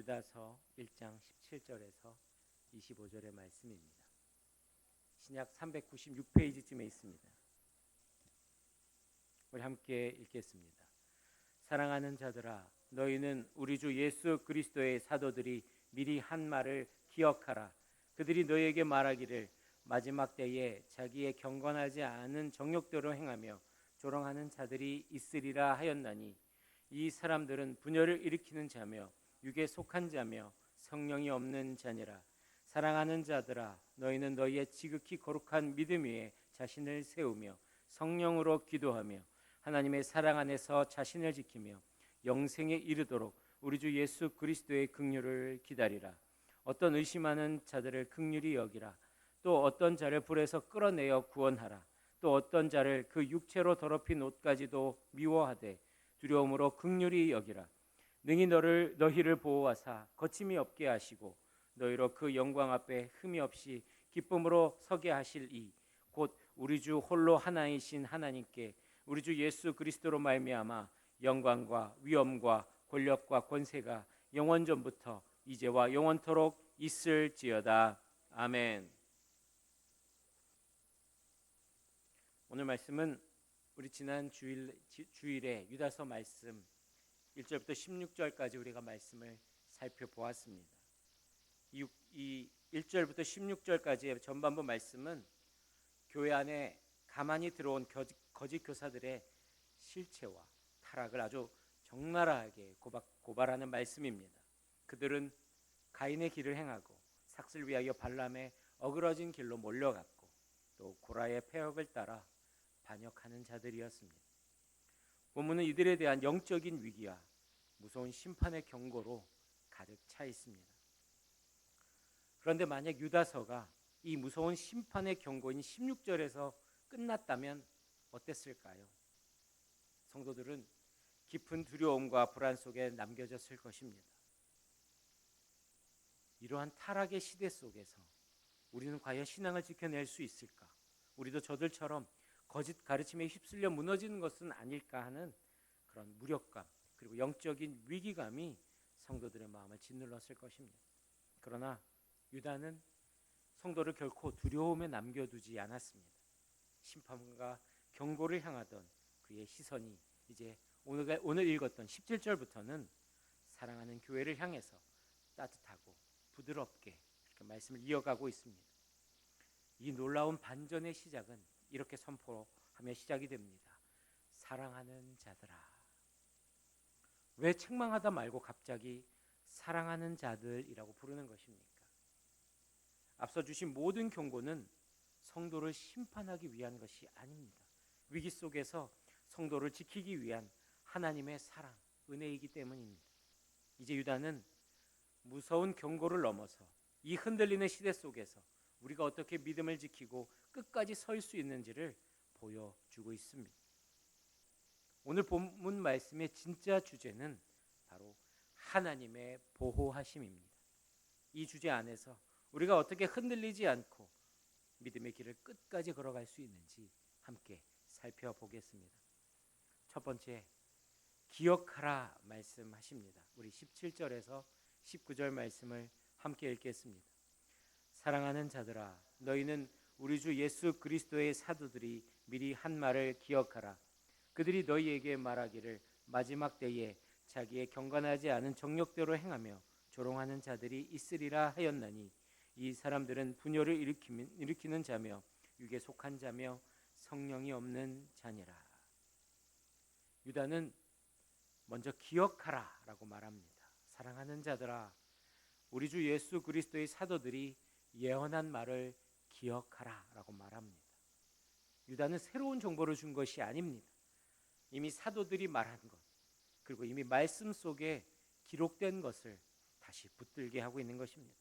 유다서 1장 17절에서 25절의 말씀입니다. 신약 396페이지쯤에 있습니다. 우리 함께 읽겠습니다. 사랑하는 자들아, 너희는 우리 주 예수 그리스도의 사도들이 미리 한 말을 기억하라. 그들이 너희에게 말하기를 마지막 때에 자기의 경건하지 않은 정욕대로 행하며 조롱하는 자들이 있으리라 하였나니, 이 사람들은 분열을 일으키는 자며 육에 속한 자며 성령이 없는 자니라. 사랑하는 자들아, 너희는 너희의 지극히 거룩한 믿음 위에 자신을 세우며 성령으로 기도하며 하나님의 사랑 안에서 자신을 지키며 영생에 이르도록 우리 주 예수 그리스도의 긍휼을 기다리라. 어떤 의심하는 자들을 긍휼히 여기라. 또 어떤 자를 불에서 끌어내어 구원하라. 또 어떤 자를 그 육체로 더럽힌 옷까지도 미워하되 두려움으로 긍휼히 여기라. 능히 너희를 보호하사 거침이 없게 하시고 너희로 그 영광 앞에 흠이 없이 기쁨으로 서게 하실 이 곧 우리 주 홀로 하나이신 하나님께 우리 주 예수 그리스도로 말미암아 영광과 위엄과 권력과 권세가 영원 전부터 이제와 영원토록 있을지어다. 아멘. 오늘 말씀은 우리 지난 주일에 유다서 말씀 1절부터 16절까지 우리가 말씀을 살펴보았습니다. 이 1절부터 16절까지의 전반부 말씀은 교회 안에 가만히 들어온 거짓 교사들의 실체와 타락을 아주 적나라하게 고발하는 말씀입니다. 그들은 가인의 길을 행하고 삭슬 위하여 발람의 어그러진 길로 몰려갔고 또 고라의 폐역을 따라 반역하는 자들이었습니다. 본문은 이들에 대한 영적인 위기와 무서운 심판의 경고로 가득 차 있습니다. 그런데 만약 유다서가 이 무서운 심판의 경고인 16절에서 끝났다면 어땠을까요? 성도들은 깊은 두려움과 불안 속에 남겨졌을 것입니다. 이러한 타락의 시대 속에서 우리는 과연 신앙을 지켜낼 수 있을까? 우리도 저들처럼 거짓 가르침에 휩쓸려 무너지는 것은 아닐까 하는 그런 무력감 그리고 영적인 위기감이 성도들의 마음을 짓눌렀을 것입니다. 그러나 유다는 성도를 결코 두려움에 남겨두지 않았습니다. 심판과 경고를 향하던 그의 시선이 이제 오늘 읽었던 17절부터는 사랑하는 교회를 향해서 따뜻하고 부드럽게 이렇게 말씀을 이어가고 있습니다. 이 놀라운 반전의 시작은 이렇게 선포하며 시작이 됩니다. 사랑하는 자들아. 왜 책망하다 말고 갑자기 사랑하는 자들이라고 부르는 것입니까? 앞서 주신 모든 경고는 성도를 심판하기 위한 것이 아닙니다. 위기 속에서 성도를 지키기 위한 하나님의 사랑, 은혜이기 때문입니다. 이제 유다는 무서운 경고를 넘어서 이 흔들리는 시대 속에서 우리가 어떻게 믿음을 지키고 끝까지 설 수 있는지를 보여주고 있습니다. 오늘 본문 말씀의 진짜 주제는 바로 하나님의 보호하심입니다. 이 주제 안에서 우리가 어떻게 흔들리지 않고 믿음의 길을 끝까지 걸어갈 수 있는지 함께 살펴보겠습니다. 첫 번째, 기억하라 말씀하십니다. 우리 17절에서 19절 말씀을 함께 읽겠습니다. 사랑하는 자들아, 너희는 우리 주 예수 그리스도의 사도들이 미리 한 말을 기억하라. 그들이 너희에게 말하기를 마지막 때에 자기의 경건하지 않은 정욕대로 행하며 조롱하는 자들이 있으리라 하였나니, 이 사람들은 분열을 일으키는 자며 육에 속한 자며 성령이 없는 자니라. 유다는 먼저 기억하라 라고 말합니다. 사랑하는 자들아, 우리 주 예수 그리스도의 사도들이 예언한 말을 기억하라 라고 말합니다. 유다는 새로운 정보를 준 것이 아닙니다. 이미 사도들이 말한 것, 그리고 이미 말씀 속에 기록된 것을 다시 붙들게 하고 있는 것입니다.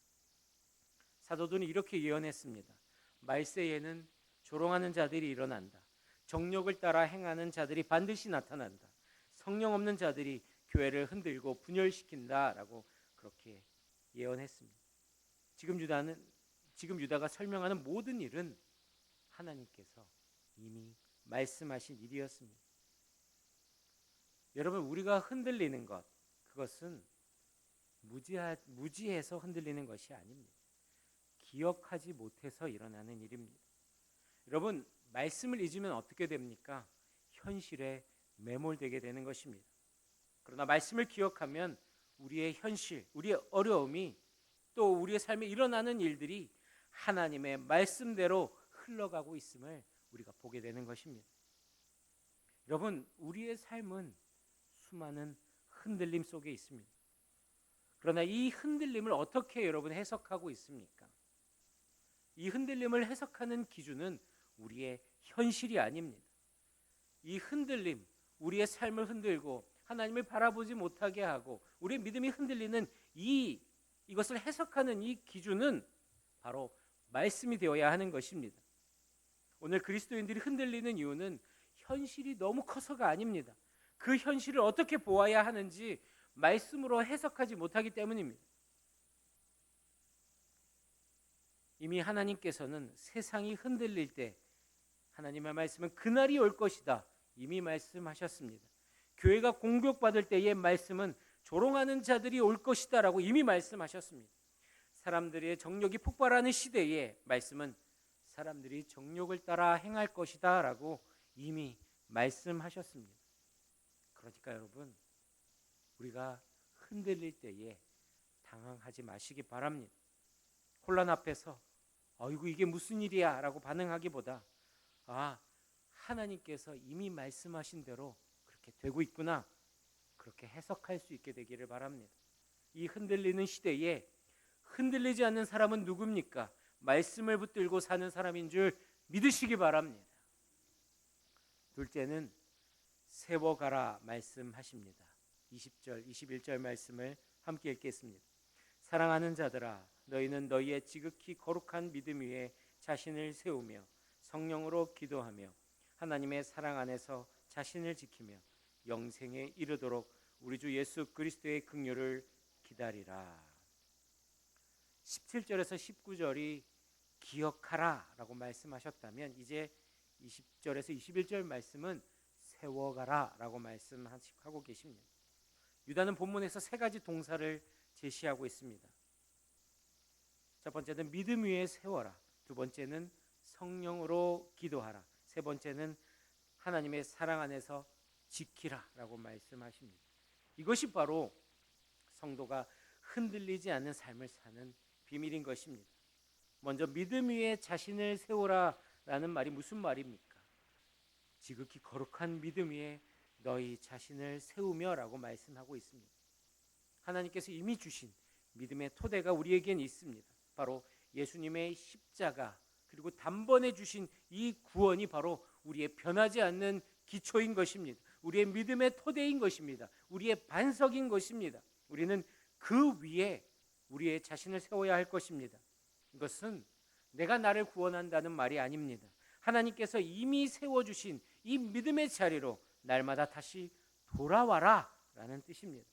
사도들은 이렇게 예언했습니다. 말세에는 조롱하는 자들이 일어난다. 정욕을 따라 행하는 자들이 반드시 나타난다. 성령 없는 자들이 교회를 흔들고 분열시킨다 라고 그렇게 예언했습니다. 지금 유다가 설명하는 모든 일은 하나님께서 이미 말씀하신 무지해서 흔들리는 것이 아닙니다. 기억하지 못해서 일어나는 일입니다. 여러분, 말씀을 잊으면 어떻게 됩니까? 현실에 매몰되게 되는 것입니다. 그러나 말씀을 기억하면 우리의 현실, 우리의 어려움이 또 우리의 삶에 일어나는 일들이 하나님의 말씀대로 흘러가고 있음을 우리가 보게 되는 것입니다. 여러분, 우리의 삶은 수많은 흔들림 속에 있습니다. 그러나 이 흔들림을 어떻게 여러분 해석하고 있습니까? 이 흔들림을 해석하는 기준은 우리의 현실이 아닙니다. 이 흔들림, 우리의 삶을 흔들고 하나님을 바라보지 못하게 하고 우리의 믿음이 흔들리는 이것을 해석하는 이 기준은 바로 말씀이 되어야 하는 것입니다. 오늘 그리스도인들이 흔들리는 이유는 현실이 너무 커서가 아닙니다. 그 현실을 어떻게 보아야 하는지 말씀으로 해석하지 못하기 때문입니다. 이미 하나님께서는 세상이 흔들릴 때 하나님의 말씀은 그날이 올 것이다 이미 말씀하셨습니다. 교회가 공격받을 때의 말씀은 조롱하는 자들이 올 것이다 라고 이미 말씀하셨습니다. 사람들의 정욕이 폭발하는 시대에 말씀은 사람들이 정욕을 따라 행할 것이다 라고 이미 말씀하셨습니다. 그러니까 여러분, 우리가 흔들릴 때에 당황하지 마시기 바랍니다. 혼란 앞에서 아이고 이게 무슨 일이야 라고 반응하기보다 하나님께서 이미 말씀하신 대로 그렇게 되고 있구나, 그렇게 해석할 수 있게 되기를 바랍니다. 이 흔들리는 시대에 흔들리지 않는 사람은 누굽니까? 말씀을 붙들고 사는 사람인 줄 믿으시기 바랍니다. 둘째는 세워가라 말씀하십니다. 20절, 21절 말씀을 함께 읽겠습니다. 사랑하는 자들아, 너희는 너희의 지극히 거룩한 믿음 위에 자신을 세우며 성령으로 기도하며 하나님의 사랑 안에서 자신을 지키며 영생에 이르도록 우리 주 예수 그리스도의 긍휼을 기다리라. 17절에서 19절이 기억하라 라고 말씀하셨다면 이제 20절에서 21절 말씀은 세워가라 라고 말씀하고 계십니다. 유다는 본문에서 세 가지 동사를 제시하고 있습니다. 첫 번째는 믿음 위에 세워라, 두 번째는 성령으로 기도하라, 세 번째는 하나님의 사랑 안에서 지키라 라고 말씀하십니다. 이것이 바로 성도가 흔들리지 않는 삶을 사는 비밀인 것입니다. 먼저 믿음 위에 자신을 세우라 라는 말이 무슨 말입니까? 지극히 거룩한 믿음 위에 너희 자신을 세우며 라고 말씀하고 있습니다. 하나님께서 이미 주신 믿음의 토대가 우리에겐 있습니다. 바로 예수님의 십자가 그리고 단번에 주신 이 구원이 바로 우리의 변하지 않는 기초인 것입니다. 우리의 믿음의 토대인 것입니다. 우리의 반석인 것입니다. 우리는 그 위에 우리의 자신을 세워야 할 것입니다. 이것은 내가 나를 구원한다는 말이 아닙니다. 하나님께서 이미 세워주신 이 믿음의 자리로 날마다 다시 돌아와라 라는 뜻입니다.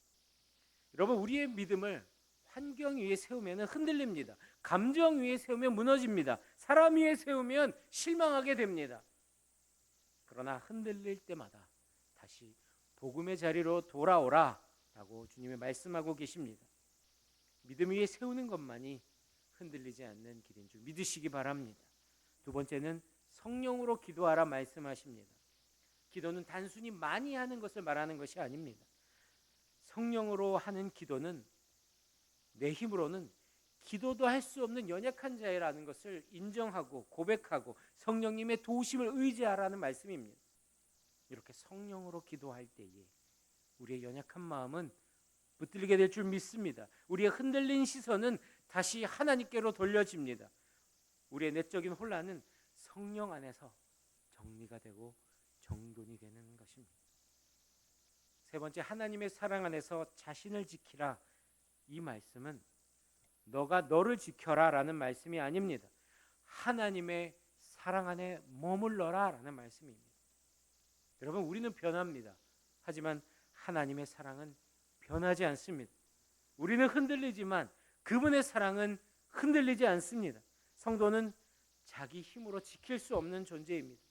여러분, 우리의 믿음을 환경 위에 세우면 흔들립니다. 감정 위에 세우면 무너집니다. 사람 위에 세우면 실망하게 됩니다. 그러나 흔들릴 때마다 다시 복음의 자리로 돌아오라 라고 주님이 말씀하고 계십니다. 믿음 위에 세우는 것만이 흔들리지 않는 길인 줄 믿으시기 바랍니다. 두 번째는 성령으로 기도하라 말씀하십니다. 기도는 단순히 많이 하는 것을 말하는 것이 아닙니다. 성령으로 하는 기도는 내 힘으로는 기도도 할 수 없는 연약한 자라는 것을 인정하고 고백하고 성령님의 도우심을 의지하라는 말씀입니다. 이렇게 성령으로 기도할 때에 우리의 연약한 마음은 붙들리게 될 줄 믿습니다. 우리의 흔들린 시선은 다시 하나님께로 돌려집니다. 우리의 내적인 혼란은 성령 안에서 정리가 되고 정돈이 되는 것입니다. 세 번째, 하나님의 사랑 안에서 자신을 지키라. 이 말씀은 너가 너를 지켜라 라는 말씀이 아닙니다. 하나님의 사랑 안에 머물러라 라는 말씀입니다. 여러분, 우리는 변합니다. 하지만 하나님의 사랑은 변하지 않습니다. 우리는 흔들리지만 그분의 사랑은 흔들리지 않습니다. 성도는 자기 힘으로 지킬 수 없는 존재입니다.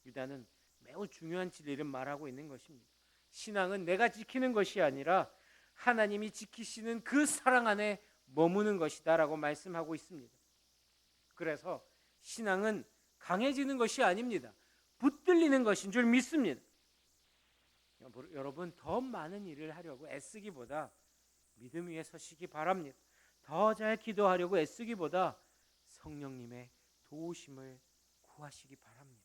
유다는 매우 중요한 진리를 말하고 있는 것입니다. 신앙은 내가 지키는 것이 아니라 하나님이 지키시는 그 사랑 안에 머무는 것이다라고 말씀하고 있습니다. 그래서 신앙은 강해지는 것이 아닙니다. 붙들리는 것인 줄 믿습니다. 여러분, 더 많은 일을 하려고 애쓰기보다 믿음 위에 서시기 바랍니다. 더 잘 기도하려고 애쓰기보다 성령님의 도우심을 구하시기 바랍니다.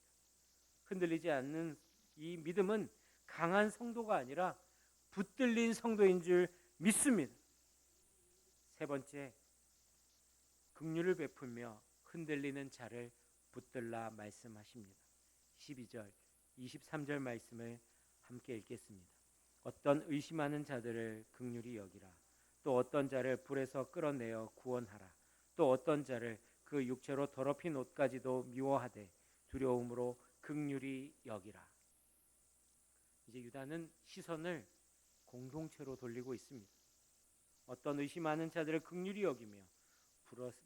흔들리지 않는 이 믿음은 강한 성도가 아니라 붙들린 성도인 줄 믿습니다. 세 번째, 긍휼을 베풀며 흔들리는 자를 붙들라 말씀하십니다. 12절, 23절 말씀을 함께 읽겠습니다. 어떤 의심하는 자들을 긍휼히 여기라. 또 어떤 자를 불에서 끌어내어 구원하라. 또 어떤 자를 그 육체로 더럽힌 옷까지도 미워하되 두려움으로 긍휼히 여기라. 이제 유다는 시선을 공동체로 돌리고 있습니다. 어떤 의심하는 자들을 긍휼히 여기며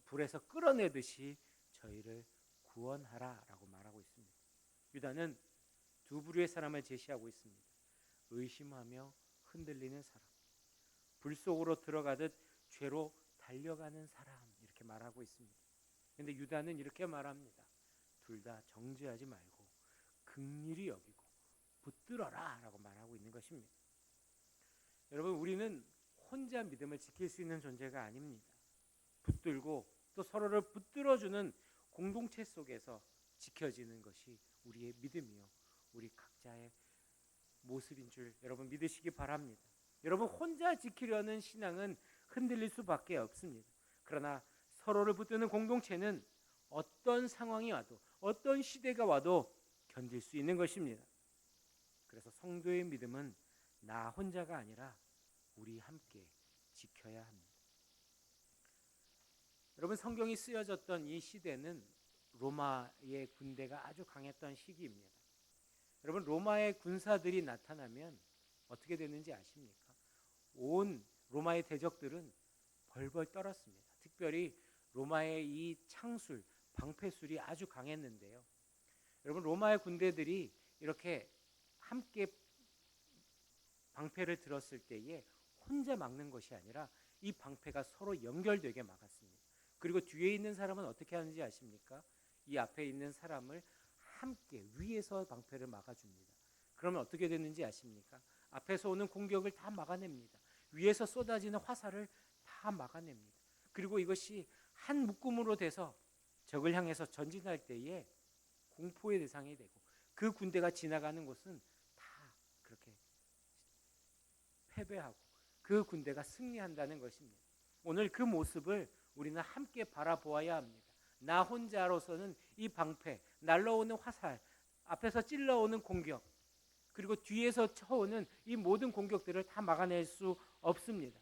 불에서 끌어내듯이 저희를 구원하라라고 말하고 있습니다. 유다는 두 부류의 사람을 제시하고 있습니다. 의심하며 흔들리는 사람, 불 속으로 들어가듯 죄로 달려가는 사람, 이렇게 말하고 있습니다. 그런데 유다는 이렇게 말합니다. 둘 다 정죄하지 말고 긍휼히 여기고 붙들어라 라고 말하고 있는 것입니다. 여러분, 우리는 혼자 믿음을 지킬 수 있는 존재가 아닙니다. 붙들고 또 서로를 붙들어주는 공동체 속에서 지켜지는 것이 우리의 믿음이요, 우리 각자의 모습인 줄 여러분 믿으시기 바랍니다. 여러분, 혼자 지키려는 신앙은 흔들릴 수밖에 없습니다. 그러나 서로를 붙드는 공동체는 어떤 상황이 와도 어떤 시대가 와도 견딜 수 있는 것입니다. 그래서 성도의 믿음은 나 혼자가 아니라 우리 함께 지켜야 합니다. 여러분, 성경이 쓰여졌던 이 시대는 로마의 군대가 아주 강했던 시기입니다. 여러분, 로마의 군사들이 나타나면 어떻게 되는지 아십니까? 온 로마의 대적들은 벌벌 떨었습니다. 특별히 로마의 이 창술, 방패술이 아주 강했는데요. 여러분, 로마의 군대들이 이렇게 함께 방패를 들었을 때에 혼자 막는 것이 아니라 이 방패가 서로 연결되게 막았습니다. 그리고 뒤에 있는 사람은 어떻게 하는지 아십니까? 이 앞에 있는 사람을 함께 위에서 방패를 막아줍니다. 그러면 어떻게 됐는지 아십니까? 앞에서 오는 공격을 다 막아냅니다. 위에서 쏟아지는 화살을 다 막아냅니다. 그리고 이것이 한 묶음으로 돼서 적을 향해서 전진할 때에 공포의 대상이 되고 그 군대가 지나가는 곳은 다 그렇게 패배하고 그 군대가 승리한다는 것입니다. 오늘 그 모습을 우리는 함께 바라보아야 합니다. 나 혼자로서는 이 방패, 날라오는 화살, 앞에서 찔러오는 공격, 그리고 뒤에서 쳐오는 이 모든 공격들을 다 막아낼 수 없습니다.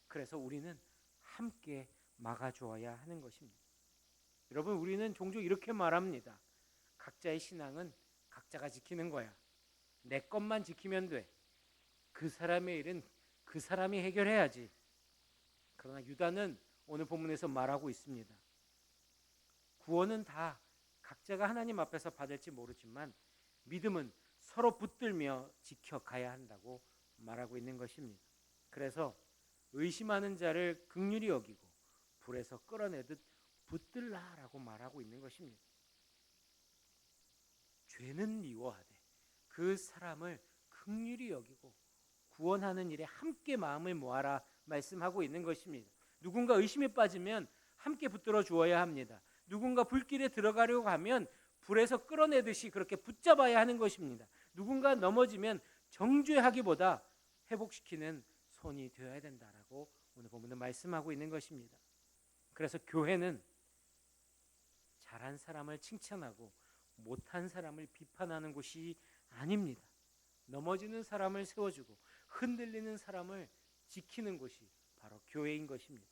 그래서 우리는 함께 막아주어야 하는 것입니다. 여러분, 우리는 종종 이렇게 말합니다. 각자의 신앙은 각자가 지키는 거야. 내 것만 지키면 돼. 그 사람의 일은 그 사람이 해결해야지. 그러나 유다는 오늘 본문에서 말하고 있습니다. 구원은 다 각자가 하나님 앞에서 받을지 모르지만 믿음은 서로 붙들며 지켜가야 한다고 말하고 있는 것입니다. 그래서 의심하는 자를 긍휼히 여기고 불에서 끌어내듯 붙들라라고 말하고 있는 것입니다. 죄는 미워하되 그 사람을 긍휼히 여기고 구원하는 일에 함께 마음을 모아라 말씀하고 있는 것입니다. 누군가 의심에 빠지면 함께 붙들어 주어야 합니다. 누군가 불길에 들어가려고 하면 불에서 끌어내듯이 그렇게 붙잡아야 하는 것입니다. 누군가 넘어지면 정죄하기보다 회복시키는 손이 되어야 된다라고 오늘 본문은 말씀하고 있는 것입니다. 그래서 교회는 잘한 사람을 칭찬하고 못한 사람을 비판하는 곳이 아닙니다. 넘어지는 사람을 세워주고 흔들리는 사람을 지키는 곳이 바로 교회인 것입니다.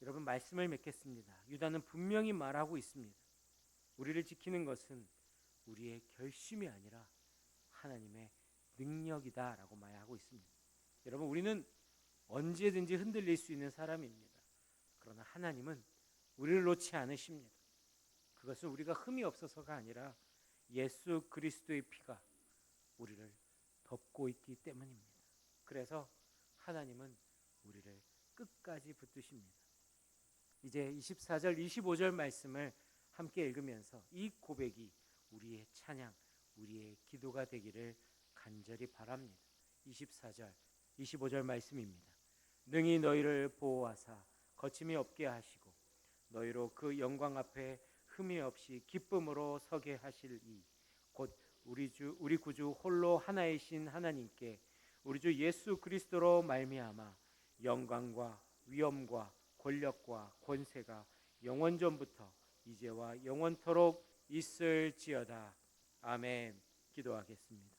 여러분, 말씀을 맺겠습니다. 유다는 분명히 말하고 있습니다. 우리를 지키는 것은 우리의 결심이 아니라 하나님의 능력이다라고 말하고 있습니다. 여러분, 우리는 언제든지 흔들릴 수 있는 사람입니다. 그러나 하나님은 우리를 놓지 않으십니다. 그것은 우리가 흠이 없어서가 아니라 예수 그리스도의 피가 우리를 덮고 있기 때문입니다. 그래서 하나님은 우리를 끝까지 붙드십니다. 이제 24절 25절 말씀을 함께 읽으면서 이 고백이 우리의 찬양, 우리의 기도가 되기를 간절히 바랍니다. 24절 25절 말씀입니다. 능히 너희를 보호하사 거침이 없게 하시고 너희로 그 영광 앞에 흠이 없이 기쁨으로 서게 하실 이 곧 우리 구주 홀로 하나이신 하나님께 우리 주 예수 그리스도로 말미암아 영광과 위엄과 권력과 권세가 영원전부터 이제와 영원토록 있을지어다. 아멘. 기도하겠습니다.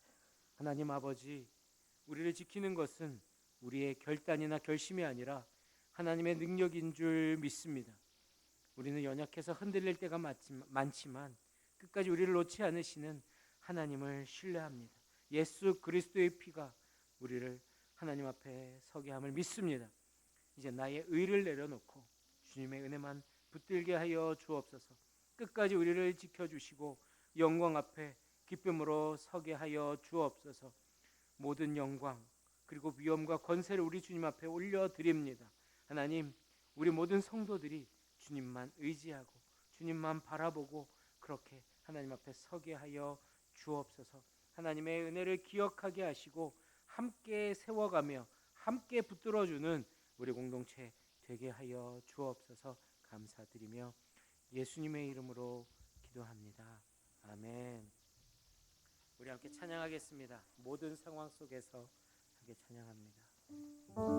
하나님 아버지, 우리를 지키는 것은 우리의 결단이나 결심이 아니라 하나님의 능력인 줄 믿습니다. 우리는 연약해서 흔들릴 때가 많지만 끝까지 우리를 놓지 않으시는 하나님을 신뢰합니다. 예수 그리스도의 피가 우리를 하나님 앞에 서게 함을 믿습니다. 이제 나의 의를 내려놓고 주님의 은혜만 붙들게 하여 주옵소서. 끝까지 우리를 지켜주시고 영광 앞에 기쁨으로 서게 하여 주옵소서. 모든 영광 그리고 위엄과 권세를 우리 주님 앞에 올려드립니다. 하나님, 우리 모든 성도들이 주님만 의지하고 주님만 바라보고 그렇게 하나님 앞에 서게 하여 주옵소서. 하나님의 은혜를 기억하게 하시고 함께 세워가며 함께 붙들어주는 우리 공동체 되게 하여 주옵소서. 감사드리며 예수님의 이름으로 기도합니다. 아멘. 우리 함께 찬양하겠습니다. 모든 상황 속에서 함께 찬양합니다.